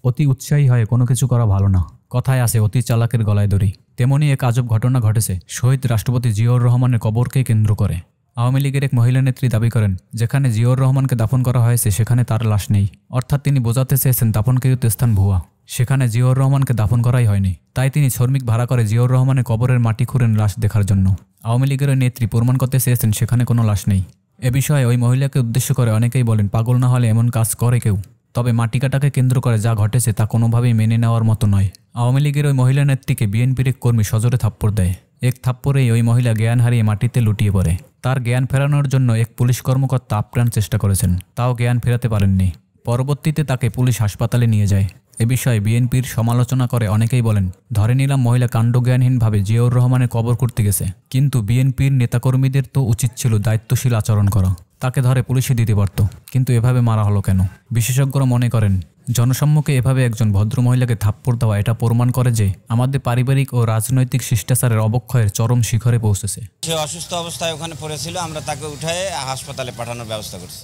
অতি উৎসাহী হয়ে কোনো কিছু করা ভালো না, কথায় আছে অতি চালাকের গলায় দড়ি। তেমনি এক আজব ঘটনা ঘটেছে শহীদ রাষ্ট্রপতি জিয়াউর রহমানের কবরকে কেন্দ্র করে। আওয়ামী লীগের এক মহিলা নেত্রী দাবি করেন, যেখানে জিয়াউর রহমানকে দাফন করা হয়েছে সেখানে তার লাশ নেই। অর্থাৎ তিনি বোঝাতে চেয়েছেন দাফনকৃত স্থান ভুয়া, সেখানে জিয়াউর রহমানকে দাফন করাই হয়নি। তাই তিনি শ্রমিক ভাড়া করে জিয়াউর রহমানের কবরের মাটি খুঁড়েন লাশ দেখার জন্য। আওয়ামী লীগের ওই নেত্রী প্রমাণ করতে চেয়েছেন সেখানে কোনো লাশ নেই। এ বিষয়ে ওই মহিলাকে উদ্দেশ্য করে অনেকেই বলেন, পাগল না হলে এমন কাজ করে কেউ? তবে মাটি কাটাকে কেন্দ্র করে যা ঘটেছে তা কোনোভাবেই মেনে নেওয়ার মতো নয়। আওয়ামী লীগের ওই মহিলা নেত্রীকে বিএনপির এক কর্মী সজোরে থাপ্পড় দেয়। এক থাপ্পড়েই ওই মহিলা জ্ঞান হারিয়ে মাটিতে লুটিয়ে পড়ে। তার জ্ঞান ফেরানোর জন্য এক পুলিশ কর্মকর্তা আপ্রাণ চেষ্টা করেছেন, তাও জ্ঞান ফেরাতে পারেননি। পরবর্তীতে তাকে পুলিশ হাসপাতালে নিয়ে যায়। এ বিষয়ে বিএনপির সমালোচনা করে অনেকেই বলেন, ধরে নিলাম মহিলা কাণ্ডজ্ঞানহীনভাবে জিয়াউর রহমানের কবর করতে গেছে, কিন্তু বিএনপির নেতাকর্মীদের তো উচিত ছিল দায়িত্বশীল আচরণ করা। তাকে ধরে পুলিশে দিতে পারত, কিন্তু এভাবে মারা হলো কেন? বিশেষজ্ঞরা মনে করেন, জনসম্মুখে এভাবে একজন ভদ্রমহিলাকে থাপ্পড় দেওয়া এটা প্রমাণ করে যে আমাদের পারিবারিক ও রাজনৈতিক শিষ্টাচারের অবক্ষয়ের চরম শিখরে পৌঁছেছে। সে অসুস্থ অবস্থায় ওখানে পড়েছিল, আমরা তাকে উঠায়ে হাসপাতালে পাঠানোর ব্যবস্থা করছি।